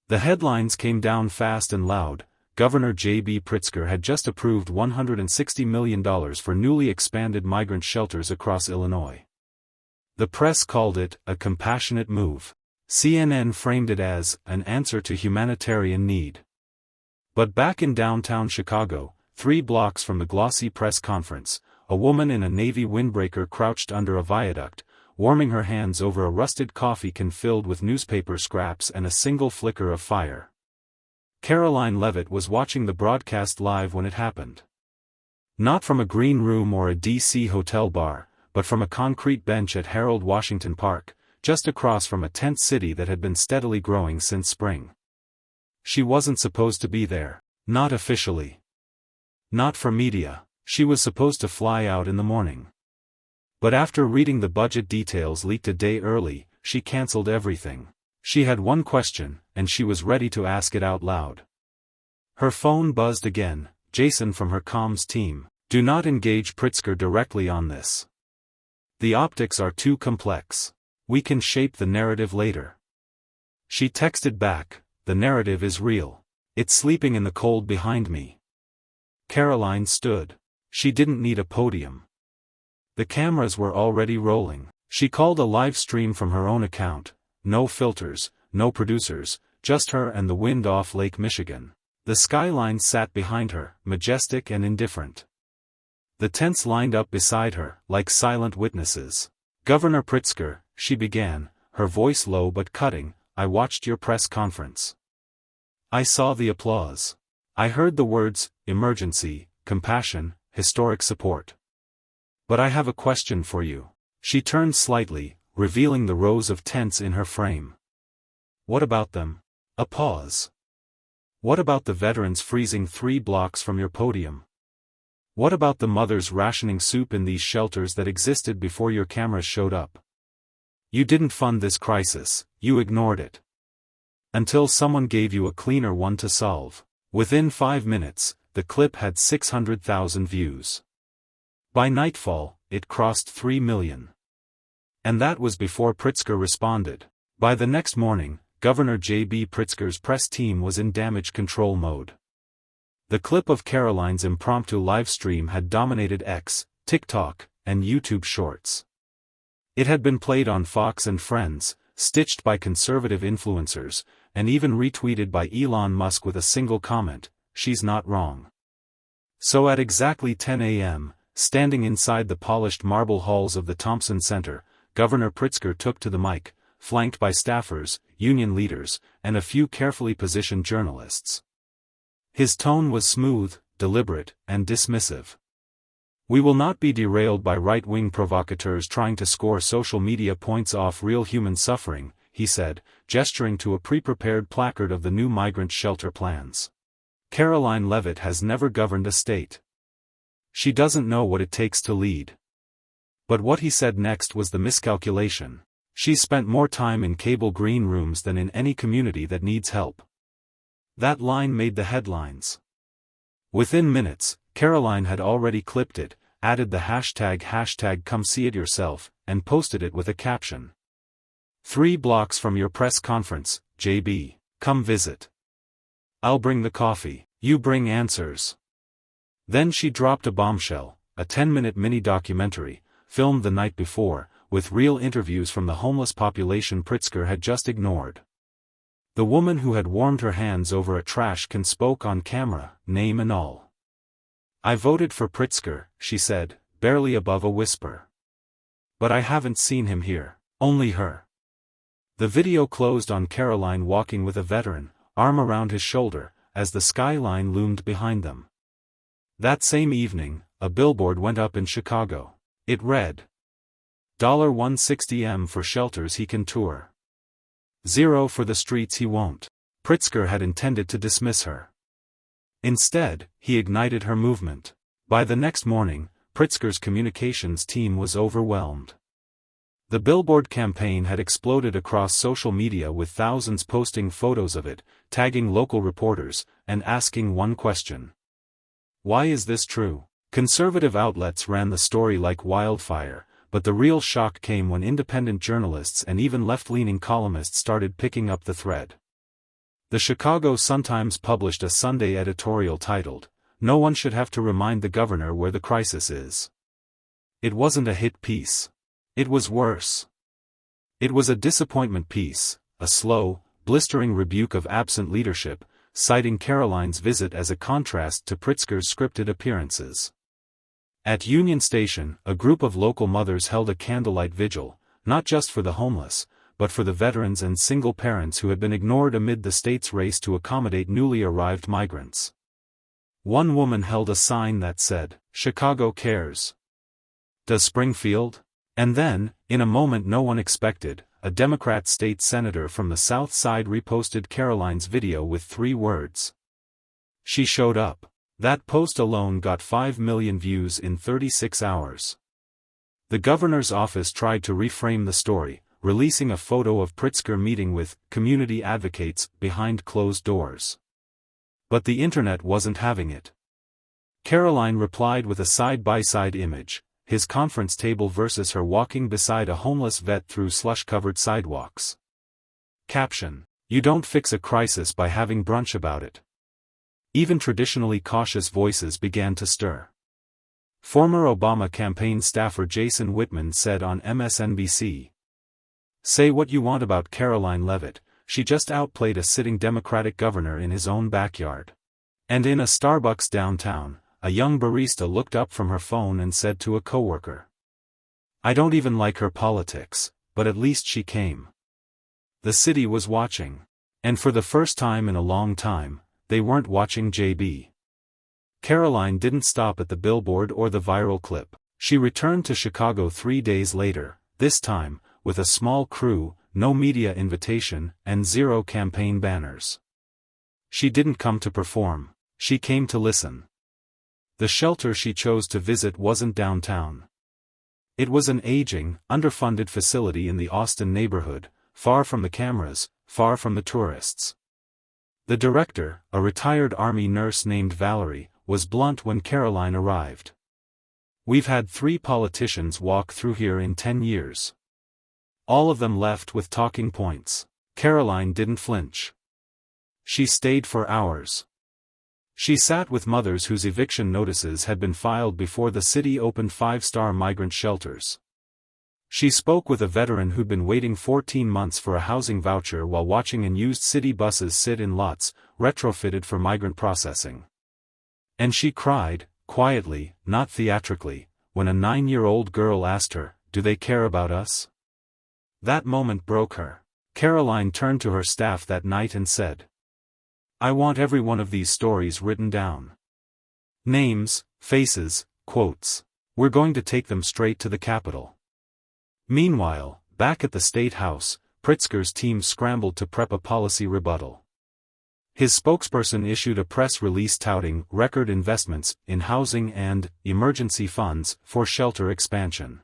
The headlines came down fast and loud. Governor J.B. Pritzker had just approved $160 million for newly expanded migrant shelters across Illinois. The press called it a compassionate move. CNN framed it as an answer to humanitarian need. But back in downtown Chicago, 3 blocks from the glossy press conference, a woman in a navy windbreaker crouched under a viaduct, warming her hands over a rusted coffee can filled with newspaper scraps and a single flicker of fire. Karoline Leavitt was watching the broadcast live when it happened. Not from a green room or a D.C. hotel bar, but from a concrete bench at Harold Washington Park, just across from a tent city that had been steadily growing since spring. She wasn't supposed to be there, not officially. Not for media. She was supposed to fly out in the morning. But after reading the budget details leaked a day early, she cancelled everything. She had one question, and she was ready to ask it out loud. Her phone buzzed again. Jason from her comms team. Do not engage Pritzker directly on this. The optics are too complex. We can shape the narrative later. She texted back, the narrative is real. It's sleeping in the cold behind me. Karoline stood. She didn't need a podium. The cameras were already rolling. She called a live stream from her own account. No filters, no producers, just her and the wind off Lake Michigan. The skyline sat behind her, majestic and indifferent. The tents lined up beside her, like silent witnesses. Governor Pritzker, she began, her voice low but cutting, I watched your press conference. I saw the applause. I heard the words, emergency, compassion, historic support. But I have a question for you. She turned slightly, revealing the rows of tents in her frame. What about them? A pause. What about the veterans freezing 3 blocks from your podium? What about the mothers rationing soup in these shelters that existed before your cameras showed up? You didn't fund this crisis, you ignored it. Until someone gave you a cleaner one to solve. Within 5 minutes, the clip had 600,000 views. By nightfall, it crossed 3 million. And that was before Pritzker responded. By the next morning, Governor J.B. Pritzker's press team was in damage control mode. The clip of Karoline's impromptu live stream had dominated X, TikTok, and YouTube Shorts. It had been played on Fox and Friends, stitched by conservative influencers, and even retweeted by Elon Musk with a single comment, "She's not wrong." So at exactly 10 a.m., standing inside the polished marble halls of the Thompson Center, Governor Pritzker took to the mic, flanked by staffers, union leaders, and a few carefully positioned journalists. His tone was smooth, deliberate, and dismissive. We will not be derailed by right-wing provocateurs trying to score social media points off real human suffering, he said, gesturing to a pre-prepared placard of the new migrant shelter plans. Karoline Leavitt has never governed a state. She doesn't know what it takes to lead. But what he said next was the miscalculation. She's spent more time in cable green rooms than in any community that needs help. That line made the headlines. Within minutes, Karoline had already clipped it, added the hashtag come see it yourself, and posted it with a caption. 3 blocks from your press conference, J.B. Come visit. I'll bring the coffee, you bring answers. Then she dropped a bombshell, a 10-minute mini-documentary, filmed the night before, with real interviews from the homeless population Pritzker had just ignored. The woman who had warmed her hands over a trash can spoke on camera, name and all. I voted for Pritzker, she said, barely above a whisper. But I haven't seen him here, only her. The video closed on Karoline walking with a veteran, arm around his shoulder, as the skyline loomed behind them. That same evening, a billboard went up in Chicago. It read, $160 for shelters he can tour. 0 for the streets he won't. Pritzker had intended to dismiss her. Instead, he ignited her movement. By the next morning, Pritzker's communications team was overwhelmed. The billboard campaign had exploded across social media with thousands posting photos of it, tagging local reporters, and asking one question. Why is this true? Conservative outlets ran the story like wildfire, but the real shock came when independent journalists and even left-leaning columnists started picking up the thread. The Chicago Sun-Times published a Sunday editorial titled, "No one should have to remind the governor where the crisis is." It wasn't a hit piece. It was worse. It was a disappointment piece, a slow, blistering rebuke of absent leadership, citing Karoline's visit as a contrast to Pritzker's scripted appearances. At Union Station, a group of local mothers held a candlelight vigil, not just for the homeless, but for the veterans and single parents who had been ignored amid the state's race to accommodate newly arrived migrants. One woman held a sign that said, "Chicago cares. Does Springfield?" And then, in a moment no one expected, a Democrat state senator from the South Side reposted Karoline's video with 3 words. She showed up. That post alone got 5 million views in 36 hours. The governor's office tried to reframe the story, releasing a photo of Pritzker meeting with community advocates behind closed doors. But the internet wasn't having it. Karoline replied with a side-by-side image, his conference table versus her walking beside a homeless vet through slush-covered sidewalks. Caption: "You don't fix a crisis by having brunch about it." Even traditionally cautious voices began to stir. Former Obama campaign staffer Jason Whitman said on MSNBC, "Say what you want about Karoline Leavitt, she just outplayed a sitting Democratic governor in his own backyard." And in a Starbucks downtown, a young barista looked up from her phone and said to a coworker, "I don't even like her politics, but at least she came." The city was watching. And for the first time in a long time, they weren't watching J.B. Karoline didn't stop at the billboard or the viral clip. She returned to Chicago 3 days later, this time, with a small crew, no media invitation, and 0 campaign banners. She didn't come to perform. She came to listen. The shelter she chose to visit wasn't downtown. It was an aging, underfunded facility in the Austin neighborhood, far from the cameras, far from the tourists. The director, a retired Army nurse named Valerie, was blunt when Karoline arrived. "We've had 3 politicians walk through here in 10 years. All of them left with talking points." Karoline didn't flinch. She stayed for hours. She sat with mothers whose eviction notices had been filed before the city opened 5-star migrant shelters. She spoke with a veteran who'd been waiting 14 months for a housing voucher while watching unused city buses sit in lots, retrofitted for migrant processing. And she cried, quietly, not theatrically, when a 9-year-old girl asked her, "Do they care about us?" That moment broke her. Karoline turned to her staff that night and said, "I want every one of these stories written down. Names, faces, quotes. We're going to take them straight to the Capitol." Meanwhile, back at the State House, Pritzker's team scrambled to prep a policy rebuttal. His spokesperson issued a press release touting record investments in housing and emergency funds for shelter expansion.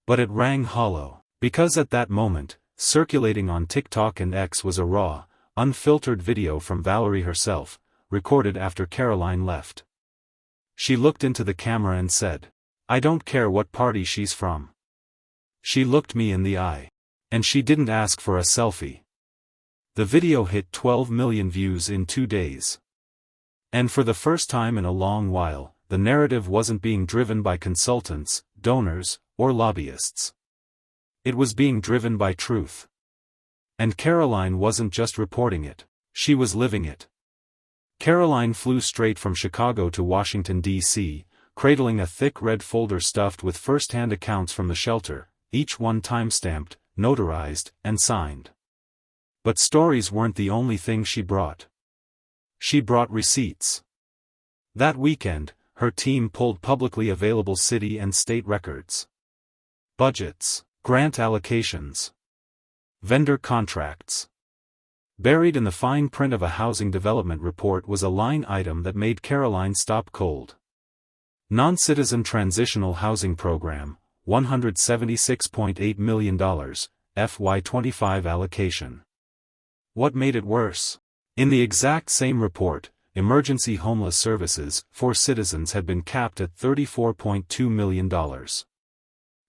But it rang hollow, because at that moment, circulating on TikTok and X was a raw, unfiltered video from Valerie herself, recorded after Karoline left. She looked into the camera and said, "I don't care what party she's from." She looked me in the eye. And she didn't ask for a selfie. The video hit 12 million views in 2 days. And for the first time in a long while, the narrative wasn't being driven by consultants, donors, or lobbyists. It was being driven by truth. And Karoline wasn't just reporting it, she was living it. Karoline flew straight from Chicago to Washington, D.C., cradling a thick red folder stuffed with first-hand accounts from the shelter, each one time-stamped, notarized, and signed. But stories weren't the only thing she brought. She brought receipts. That weekend, her team pulled publicly available city and state records. Budgets, grant allocations, vendor contracts. Buried in the fine print of a housing development report was a line item that made Karoline stop cold. Non-citizen transitional housing program, $176.8 million, FY25 allocation. What made it worse? In the exact same report, emergency homeless services for citizens had been capped at $34.2 million.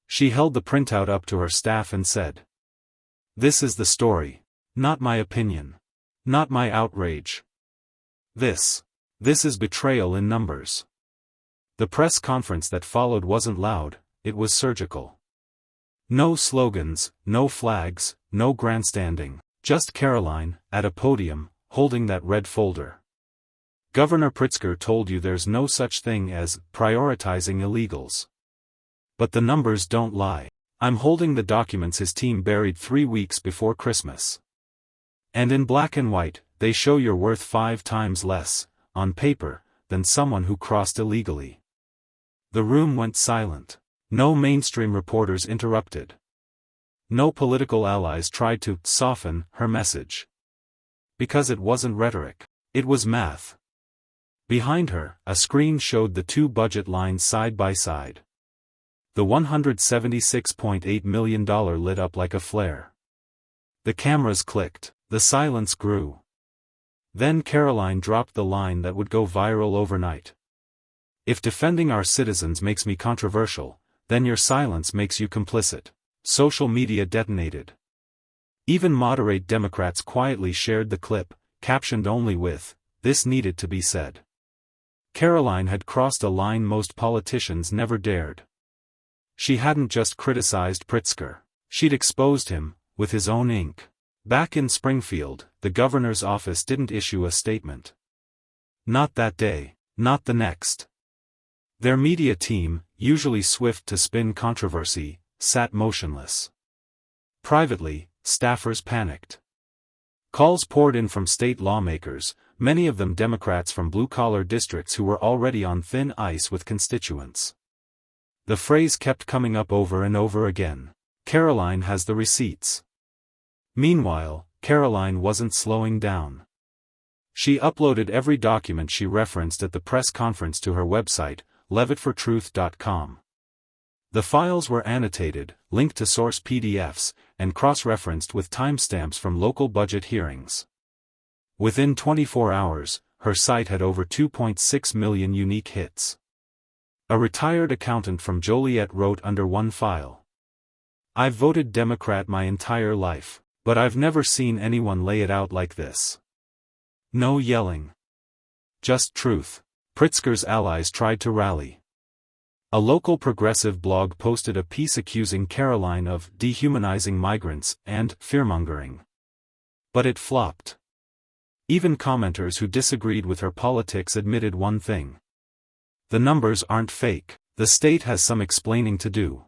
She held the printout up to her staff and said, "This is the story, not my opinion." Not my outrage. This is betrayal in numbers. The press conference that followed wasn't loud, it was surgical. No slogans, no flags, no grandstanding, just Karoline, at a podium, holding that red folder. Governor Pritzker told you there's no such thing as prioritizing illegals. But the numbers don't lie. I'm holding the documents his team buried 3 weeks before Christmas. And in black and white, they show you're worth 5 times less, on paper, than someone who crossed illegally. The room went silent. No mainstream reporters interrupted. No political allies tried to soften her message. Because it wasn't rhetoric. It was math. Behind her, a screen showed the 2 budget lines side by side. The $176.8 million lit up like a flare. The cameras clicked. The silence grew. Then Karoline dropped the line that would go viral overnight. If defending our citizens makes me controversial, then your silence makes you complicit. Social media detonated. Even moderate Democrats quietly shared the clip, captioned only with, "This needed to be said." Karoline had crossed a line most politicians never dared. She hadn't just criticized Pritzker. She'd exposed him, with his own ink. Back in Springfield, the governor's office didn't issue a statement. Not that day, not the next. Their media team, usually swift to spin controversy, sat motionless. Privately, staffers panicked. Calls poured in from state lawmakers, many of them Democrats from blue-collar districts who were already on thin ice with constituents. The phrase kept coming up over and over again. Karoline has the receipts. Meanwhile, Karoline wasn't slowing down. She uploaded every document she referenced at the press conference to her website, leavittfortruth.com. The files were annotated, linked to source PDFs, and cross-referenced with timestamps from local budget hearings. Within 24 hours, her site had over 2.6 million unique hits. A retired accountant from Joliet wrote under one file. "I've voted Democrat my entire life, but I've never seen anyone lay it out like this. No yelling. Just truth." Pritzker's allies tried to rally. A local progressive blog posted a piece accusing Karoline of dehumanizing migrants and fearmongering. But it flopped. Even commenters who disagreed with her politics admitted one thing. The numbers aren't fake. The state has some explaining to do.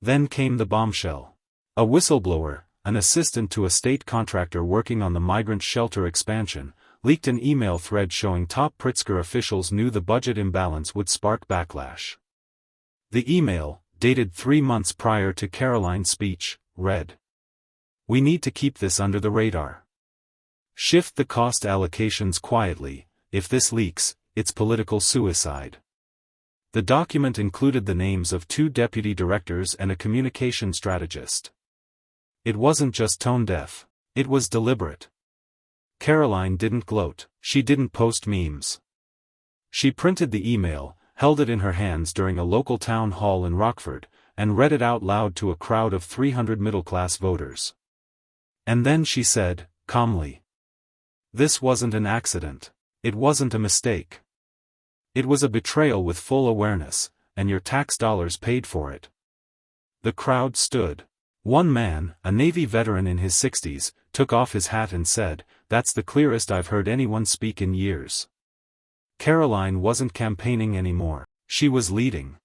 Then came the bombshell. A whistleblower, an assistant to a state contractor working on the migrant shelter expansion, leaked an email thread showing top Pritzker officials knew the budget imbalance would spark backlash. The email, dated 3 months prior to Karoline's speech, read, "We need to keep this under the radar. Shift the cost allocations quietly. If this leaks, it's political suicide." The document included the names of 2 deputy directors and a communication strategist. It wasn't just tone-deaf, it was deliberate. Karoline didn't gloat, she didn't post memes. She printed the email, held it in her hands during a local town hall in Rockford, and read it out loud to a crowd of 300 middle-class voters. And then she said, calmly, "This wasn't an accident. It wasn't a mistake. It was a betrayal with full awareness, and your tax dollars paid for it." The crowd stood. One man, a Navy veteran in his 60s, took off his hat and said, "That's the clearest I've heard anyone speak in years." Karoline wasn't campaigning anymore, she was leading.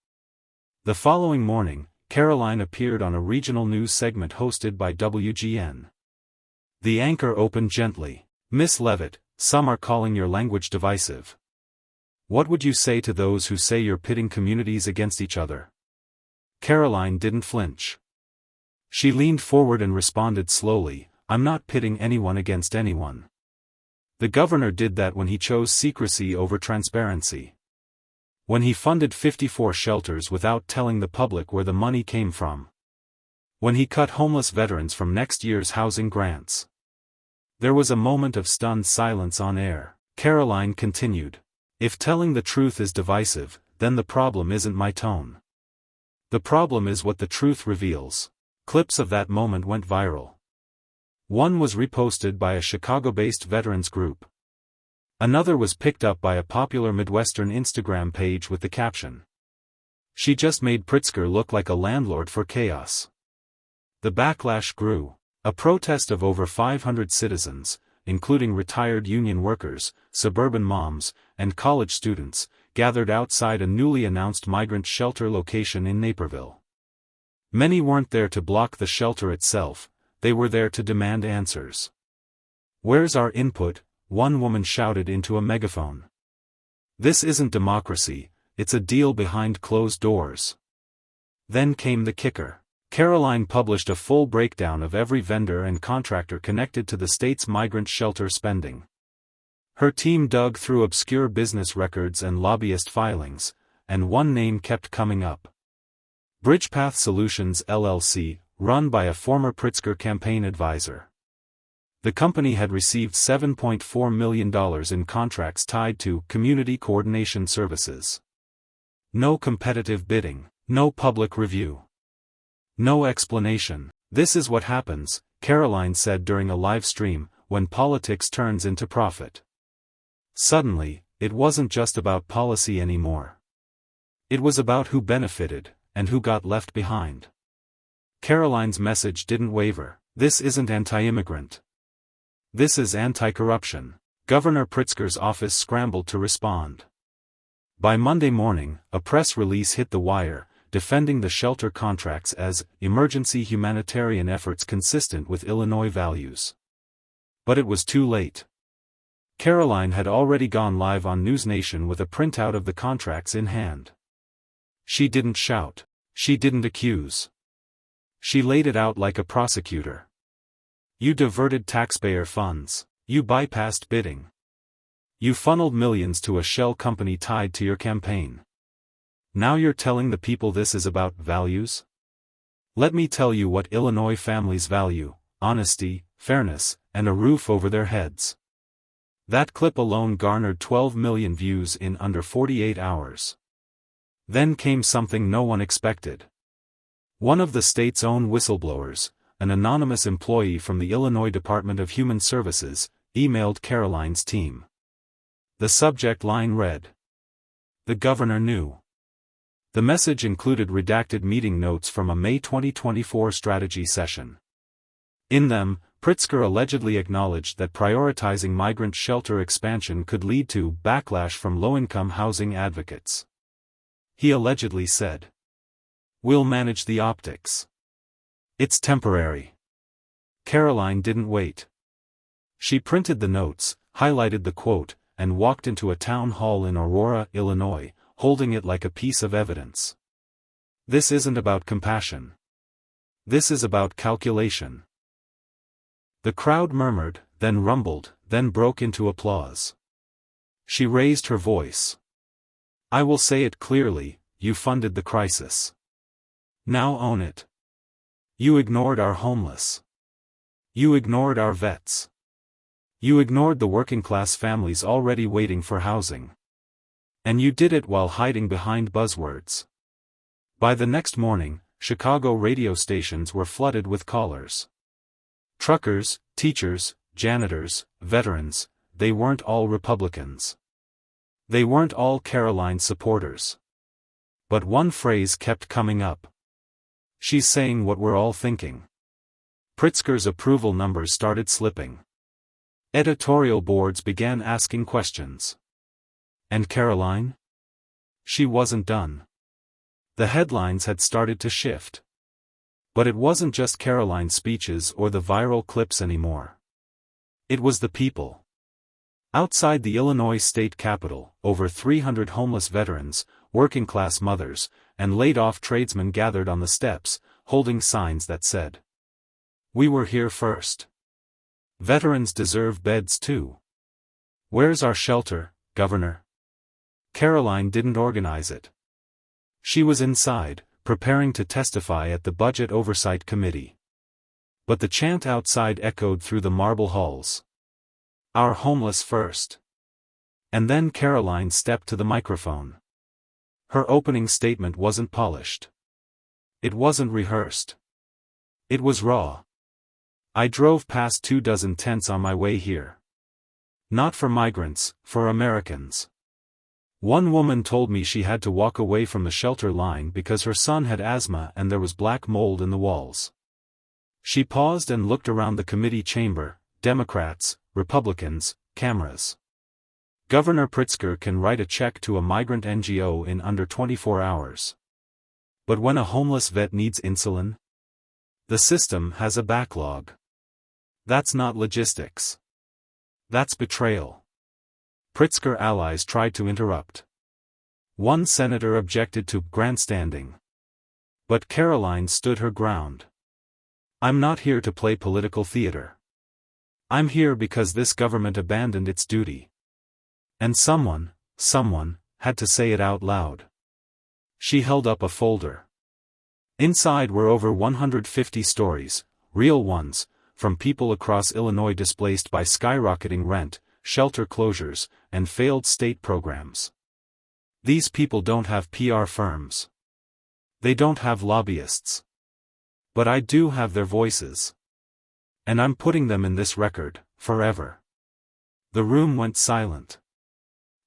The following morning, Karoline appeared on a regional news segment hosted by WGN. The anchor opened gently. "Miss Leavitt, some are calling your language divisive. What would you say to those who say you're pitting communities against each other?" Karoline didn't flinch. She leaned forward and responded slowly, "I'm not pitting anyone against anyone. The governor did that when he chose secrecy over transparency. When he funded 54 shelters without telling the public where the money came from. When he cut homeless veterans from next year's housing grants." There was a moment of stunned silence on air. Karoline continued, "If telling the truth is divisive, then the problem isn't my tone. The problem is what the truth reveals." Clips of that moment went viral. One was reposted by a Chicago-based veterans group. Another was picked up by a popular Midwestern Instagram page with the caption, "She just made Pritzker look like a landlord for chaos." The backlash grew. A protest of over 500 citizens, including retired union workers, suburban moms, and college students, gathered outside a newly announced migrant shelter location in Naperville. Many weren't there to block the shelter itself, they were there to demand answers. "Where's our input?" one woman shouted into a megaphone. "This isn't democracy, it's a deal behind closed doors." Then came the kicker. Karoline published a full breakdown of every vendor and contractor connected to the state's migrant shelter spending. Her team dug through obscure business records and lobbyist filings, and one name kept coming up. Bridgepath Solutions LLC, run by a former Pritzker campaign advisor. The company had received $7.4 million in contracts tied to community coordination services. No competitive bidding, no public review. No explanation. "This is what happens," Karoline said during a live stream, "when politics turns into profit." Suddenly, it wasn't just about policy anymore. It was about who benefited, and who got left behind. Karoline's message didn't waver. "This isn't anti-immigrant. This is anti-corruption." Governor Pritzker's office scrambled to respond. By Monday morning, a press release hit the wire, defending the shelter contracts as emergency humanitarian efforts consistent with Illinois values. But it was too late. Karoline had already gone live on News Nation with a printout of the contracts in hand. She didn't shout. She didn't accuse. She laid it out like a prosecutor. "You diverted taxpayer funds. You bypassed bidding. You funneled millions to a shell company tied to your campaign. Now you're telling the people this is about values? Let me tell you what Illinois families value: honesty, fairness, and a roof over their heads." That clip alone garnered 12 million views in under 48 hours. Then came something no one expected. One of the state's own whistleblowers, an anonymous employee from the Illinois Department of Human Services, emailed Karoline's team. The subject line read, "The governor knew." The message included redacted meeting notes from a May 2024 strategy session. In them, Pritzker allegedly acknowledged that prioritizing migrant shelter expansion could lead to backlash from low-income housing advocates. He allegedly said, "We'll manage the optics. It's temporary." Karoline didn't wait. She printed the notes, highlighted the quote, and walked into a town hall in Aurora, Illinois, holding it like a piece of evidence. "This isn't about compassion. This is about calculation." The crowd murmured, then rumbled, then broke into applause. She raised her voice. "I will say it clearly, you funded the crisis. Now own it. You ignored our homeless. You ignored our vets. You ignored the working-class families already waiting for housing. And you did it while hiding behind buzzwords." By the next morning, Chicago radio stations were flooded with callers. Truckers, teachers, janitors, veterans, they weren't all Republicans. They weren't all Karoline supporters. But one phrase kept coming up. "She's saying what we're all thinking." Pritzker's approval numbers started slipping. Editorial boards began asking questions. And Karoline? She wasn't done. The headlines had started to shift. But it wasn't just Karoline's speeches or the viral clips anymore. It was the people. Outside the Illinois state capitol, over 300 homeless veterans, working-class mothers, and laid-off tradesmen gathered on the steps, holding signs that said, "We were here first. Veterans deserve beds too. Where's our shelter, Governor?" Karoline didn't organize it. She was inside, preparing to testify at the Budget Oversight Committee. But the chant outside echoed through the marble halls. "Our homeless first." And then Karoline stepped to the microphone. Her opening statement wasn't polished. It wasn't rehearsed. It was raw. I drove past 24 tents on my way here. Not for migrants, for Americans. One woman told me she had to walk away from the shelter line because her son had asthma and there was black mold in the walls. She paused and looked around the committee chamber, Democrats, Republicans, cameras. Governor Pritzker can write a check to a migrant NGO in under 24 hours. But when a homeless vet needs insulin? The system has a backlog. That's not logistics. That's betrayal. Pritzker allies tried to interrupt. One senator objected to grandstanding. But Karoline stood her ground. I'm not here to play political theater. I'm here because this government abandoned its duty. And someone had to say it out loud. She held up a folder. Inside were over 150 stories, real ones, from people across Illinois displaced by skyrocketing rent, shelter closures, and failed state programs. These people don't have PR firms. They don't have lobbyists. But I do have their voices. And I'm putting them in this record, forever. The room went silent.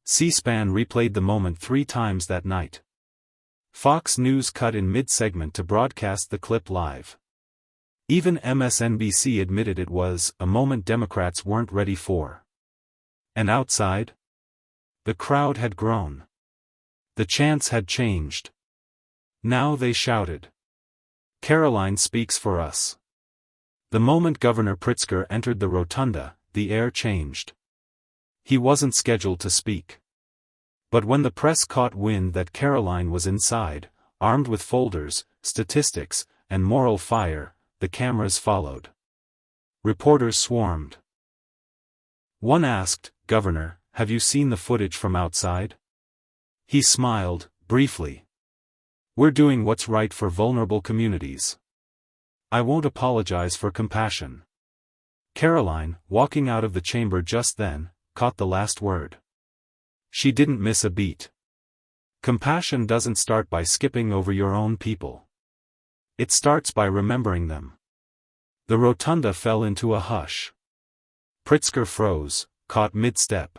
C-SPAN replayed the moment 3 times that night. Fox News cut in mid-segment to broadcast the clip live. Even MSNBC admitted it was a moment Democrats weren't ready for. And outside? The crowd had grown. The chants had changed. Now they shouted. Karoline speaks for us. The moment Governor Pritzker entered the rotunda, the air changed. He wasn't scheduled to speak. But when the press caught wind that Karoline was inside, armed with folders, statistics, and moral fire, the cameras followed. Reporters swarmed. One asked, "Governor, have you seen the footage from outside?" He smiled, briefly. "We're doing what's right for vulnerable communities. I won't apologize for compassion." Karoline, walking out of the chamber just then, caught the last word. She didn't miss a beat. Compassion doesn't start by skipping over your own people. It starts by remembering them. The rotunda fell into a hush. Pritzker froze, caught mid-step.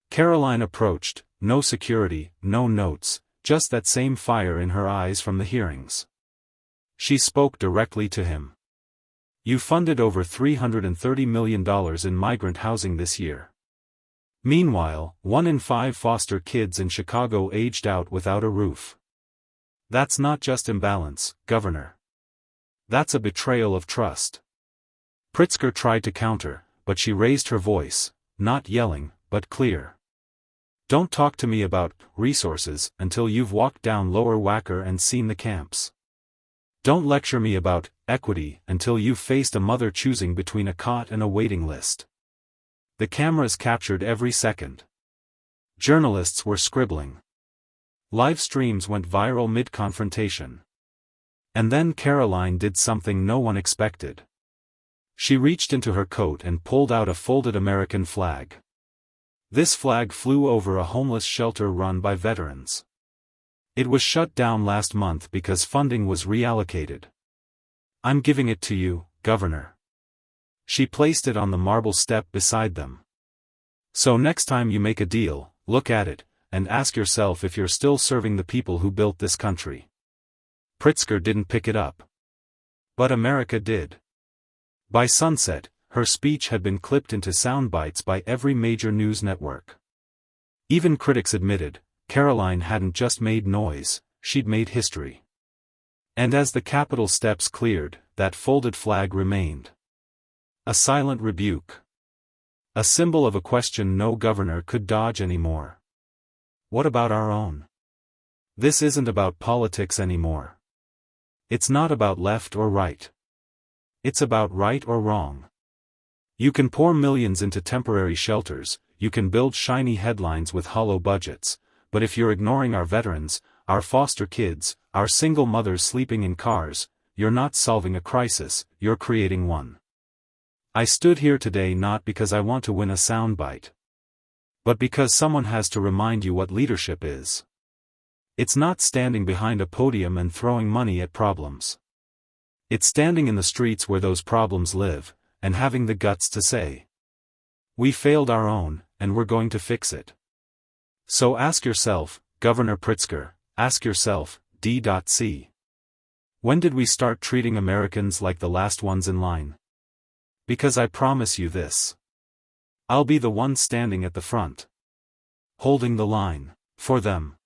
Karoline approached, no security, no notes, just that same fire in her eyes from the hearings. She spoke directly to him. "You funded over $330 million in migrant housing this year. Meanwhile, 1 in 5 foster kids in Chicago aged out without a roof. That's not just imbalance, Governor. That's a betrayal of trust." Pritzker tried to counter, but she raised her voice, not yelling, but clear. "Don't talk to me about resources until you've walked down Lower Wacker and seen the camps. Don't lecture me about equity until you've faced a mother choosing between a cot and a waiting list." The cameras captured every second. Journalists were scribbling. Live streams went viral mid-confrontation. And then Karoline did something no one expected. She reached into her coat and pulled out a folded American flag. This flag flew over a homeless shelter run by veterans. It was shut down last month because funding was reallocated. "I'm giving it to you, Governor." She placed it on the marble step beside them. "So next time you make a deal, look at it, and ask yourself if you're still serving the people who built this country." Pritzker didn't pick it up. But America did. By sunset, her speech had been clipped into sound bites by every major news network. Even critics admitted, Karoline hadn't just made noise, she'd made history. And as the Capitol steps cleared, that folded flag remained. A silent rebuke. A symbol of a question no governor could dodge anymore. What about our own? This isn't about politics anymore. It's not about left or right. It's about right or wrong. You can pour millions into temporary shelters, you can build shiny headlines with hollow budgets, but if you're ignoring our veterans, our foster kids, our single mothers sleeping in cars, you're not solving a crisis, you're creating one. I stood here today not because I want to win a soundbite, but because someone has to remind you what leadership is. It's not standing behind a podium and throwing money at problems. It's standing in the streets where those problems live, and having the guts to say, we failed our own, and we're going to fix it. So ask yourself, Governor Pritzker, ask yourself, D.C. When did we start treating Americans like the last ones in line? Because I promise you this. I'll be the one standing at the front, holding the line, for them.